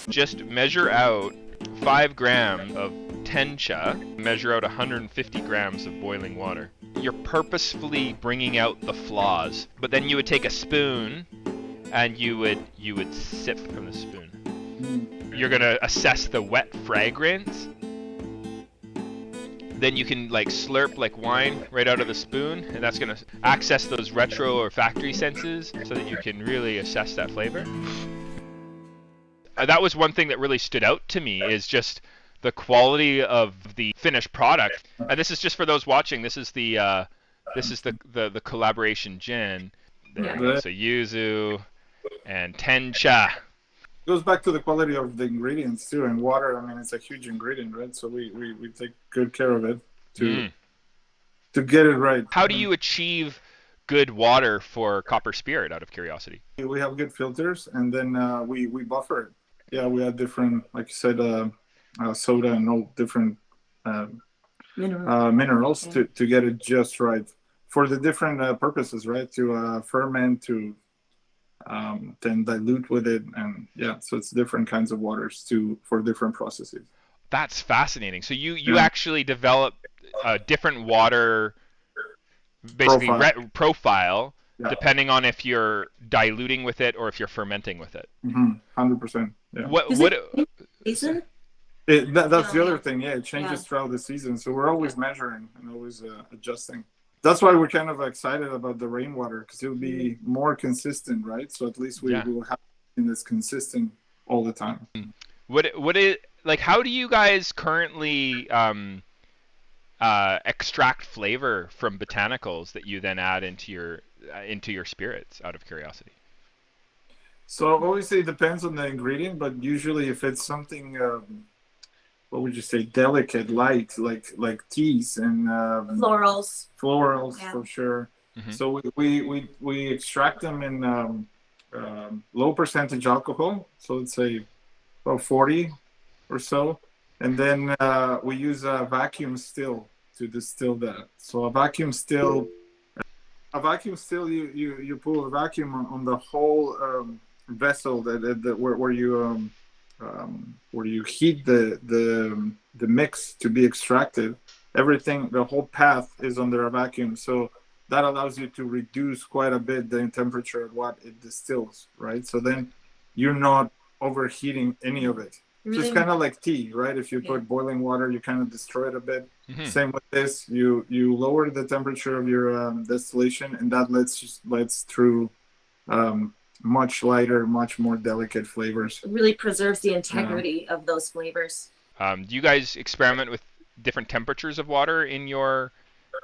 Just measure out 5 grams of tencha, measure out 150 grams of boiling water. You're purposefully bringing out the flaws, but then you would take a spoon and you would sip from the spoon. You're gonna assess the wet fragrance. Then you can like slurp like wine right out of the spoon, and that's gonna access those retro or factory senses so that you can really assess that flavor. That was one thing that really stood out to me, is just the quality of the finished product. And this is just for those watching. This is the collaboration gin. There you go. So yuzu and tencha. Goes back to the quality of the ingredients too, and water. I mean, it's a huge ingredient, right? So we take good care of it to get it right. How do you achieve good water for copper spirit, out of curiosity? We have good filters, and then we buffer it. Yeah, we have different, like you said, soda and all different minerals to get it just right for the different purposes, right? To ferment, to then dilute with it, and yeah, so it's different kinds of waters for different processes. That's fascinating. So you actually develop a different water, basically profile depending on if you're diluting with it or if you're fermenting with it. 100%. Yeah. That's the other thing. Yeah, it changes throughout the season, so we're always measuring and always adjusting. That's why we're kind of excited about the rainwater, because it will be more consistent, right? So at least we will have this consistent all the time. How do you guys currently extract flavor from botanicals that you then add into your spirits, out of curiosity? So obviously it depends on the ingredient, but usually if it's something what would you say, delicate, light, like teas and florals for sure. So we extract them in low percentage alcohol, so let's say about 40 or so, and then we use a vacuum still to distill that. So a vacuum still, you pull a vacuum on the whole vessel where you heat the mix to be extracted. Everything, the whole path is under a vacuum, so that allows you to reduce quite a bit the temperature at what it distills, right? So then you're not overheating any of it. Really? So it's kind of like tea, right? If you put boiling water, you kind of destroy it a bit. Same with this. You lower the temperature of your distillation, and that lets through much lighter, much more delicate flavors. It really preserves the integrity of those flavors. Do you guys experiment with different temperatures of water in your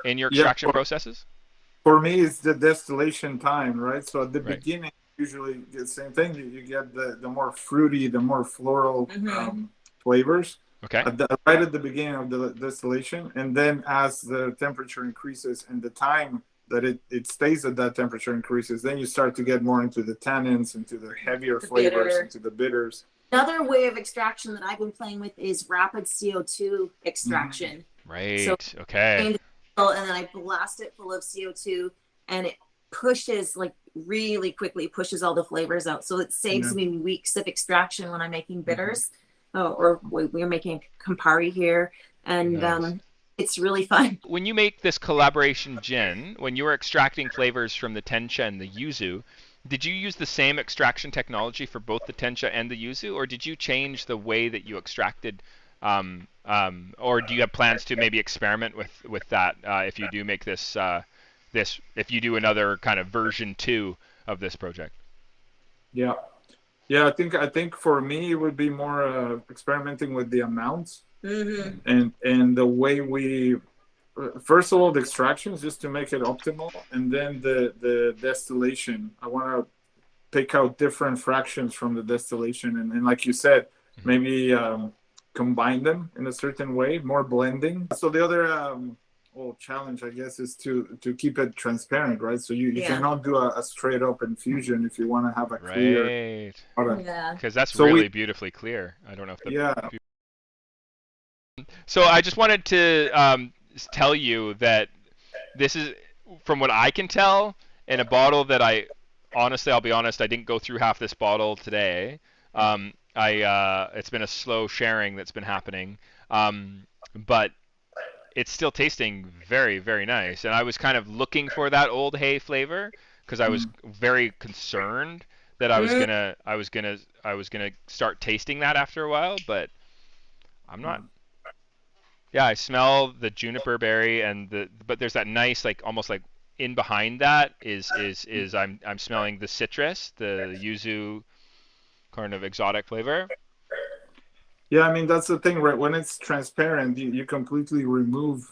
extraction processes? For me, it's the distillation time, right? So at the beginning, usually the same thing. You get the more fruity, the more floral flavors. Okay. Right at the beginning of the distillation, and then as the temperature increases and the time that it stays at that temperature increases, then you start to get more into the tannins, into the heavier flavors, into the bitters. Another way of extraction that I've been playing with is rapid CO2 extraction. Right. So, okay. And then I blast it full of CO2, and it pushes, like really quickly pushes all the flavors out. So it saves me weeks of extraction when I'm making bitters. Or we're making Campari here, and it's really fun. When you make this collaboration gin, when you were extracting flavors from the tencha and the yuzu, did you use the same extraction technology for both the tencha and the yuzu, or did you change the way that you extracted, or do you have plans to maybe experiment with that if you do make this, if you do another kind of version 2 of this project? Yeah, I think for me it would be more experimenting with the amounts and the way we first of all the extractions, just to make it optimal, and then the distillation. I want to pick out different fractions from the distillation, and like you said, maybe combine them in a certain way, more blending. So the other challenge, I guess, is to keep it transparent, right? So you cannot do a straight up infusion if you want to have a clear product. Because that's really beautifully clear. I don't know if So I just wanted to tell you that this is, from what I can tell, in a bottle that I'll be honest, I didn't go through half this bottle today. It's been a slow sharing that's been happening, but it's still tasting very, very nice. And I was kind of looking for that old hay flavor because I was very concerned that I was gonna start tasting that after a while, but I'm not. Yeah, I smell the juniper berry but there's that nice, like, almost like in behind that is I'm smelling the citrus, the yuzu kind of exotic flavor. Yeah, I mean that's the thing, right? When it's transparent, you completely remove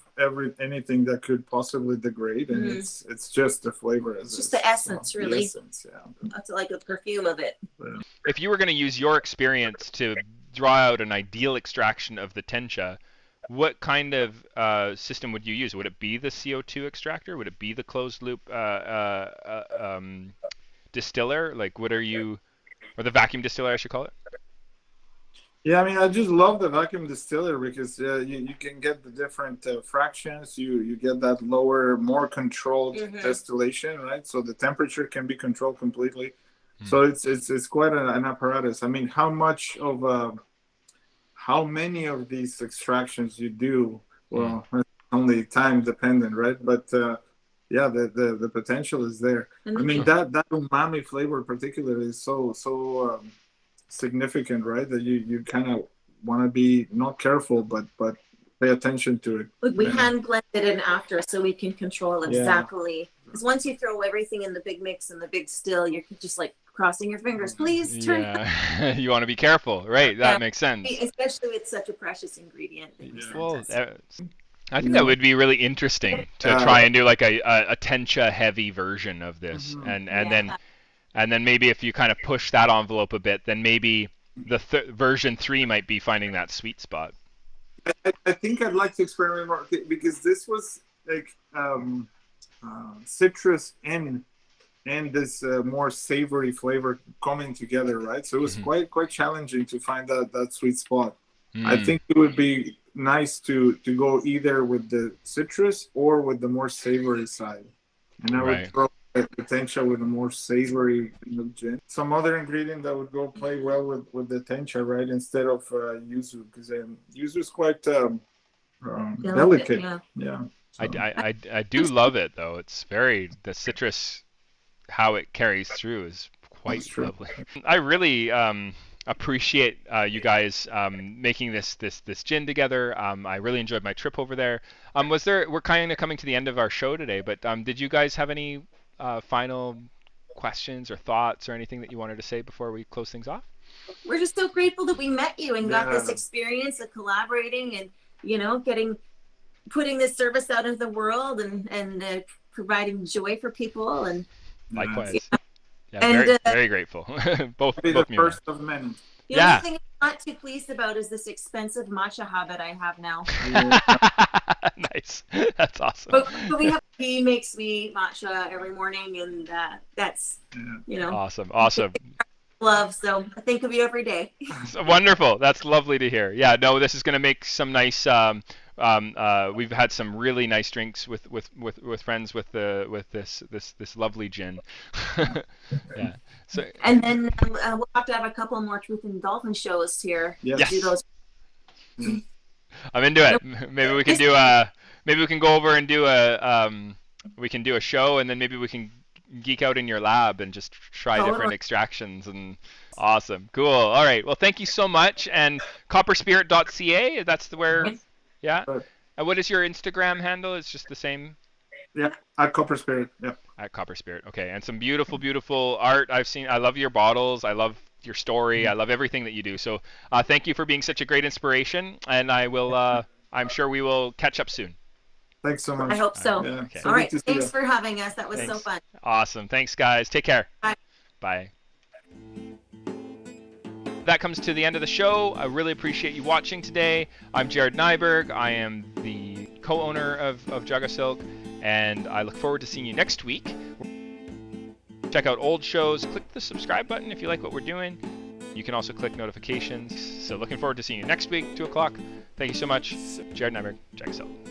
anything that could possibly degrade, and it's just the flavor. It's just the essence, really. The essence, yeah. That's like a perfume of it. Yeah. If you were going to use your experience to draw out an ideal extraction of the tencha, what kind of system would you use? Would it be the CO2 extractor? Would it be the closed loop distiller? Like, or the vacuum distiller, I should call it? Yeah, I mean, I just love the vacuum distiller because you can get the different fractions. You get that lower, more controlled distillation, right? So the temperature can be controlled completely. So it's quite an apparatus. I mean, how many of these extractions you do? Well, it's only time dependent, right? But yeah, the potential is there. I mean, that umami flavor particularly is so significant, right? That you kind of want to be not careful, but pay attention to it. Look, we hand blend it in after, so we can control exactly. Because once you throw everything in the big mix and the big still, you're just like crossing your fingers. Please turn. Yeah, you want to be careful, right? That makes sense. Especially with such a precious ingredient. Well, I think that would be really interesting to try and do like a tencha heavy version of this, and then maybe if you kind of push that envelope a bit, then maybe the version 3 might be finding that sweet spot. I think I'd like to experiment more because this was like citrus and this more savory flavor coming together, right? So it was quite challenging to find that sweet spot. I think it would be nice to go either with the citrus or with the more savory side, and I would throw tencha with a more savory gin. Some other ingredient that would go play well with the tencha, right? Instead of yuzu, because yuzu is quite delicate. Yeah. So. I do love it though. It's the citrus, how it carries through is quite lovely. I really appreciate you guys making this gin together. I really enjoyed my trip over there. We're kind of coming to the end of our show today, but did you guys have any final questions or thoughts or anything that you wanted to say before we close things off? We're just so grateful that we met you and got this experience of collaborating and putting this service out into the world and providing joy for people. And likewise, very grateful. both the first of many. The only thing I'm not too pleased about is this expensive matcha habit I have now. Nice. That's awesome. But he makes me matcha every morning, and that's, Awesome. Love, so I think of you every day. Wonderful. That's lovely to hear. Yeah, no, this is going to make some nice. We've had some really nice drinks with friends with this lovely gin. Yeah. So. And then we'll have to have a couple more Truth and Dolphin shows here. Yes. Do those. I'm into it. Maybe we can maybe we can go over and do a show, and then maybe we can geek out in your lab and just try different extractions. And awesome. Cool. All right. Well, thank you so much. And copperspirit.ca, that's where. Yeah. And what is your Instagram handle? It's just the same. Yeah, at CopperSpirit. Yeah. At CopperSpirit. Okay. And some beautiful, beautiful art I've seen. I love your bottles. I love your story. I love everything that you do. So thank you for being such a great inspiration. And I'm sure we will catch up soon. Thanks so much. I hope so. Yeah. Okay. All right. Thanks for having us. That was so fun. Awesome. Thanks, guys. Take care. Bye. Bye. That comes to the end of the show. I really appreciate you watching today. I'm Jared Nyberg. I am the co-owner of JagaSilk, and I look forward to seeing you next week. Check out old shows. Click the subscribe button if you like what we're doing. You can also click notifications. So looking forward to seeing you next week, 2 o'clock. Thank you so much. Jared Nyberg, JagaSilk.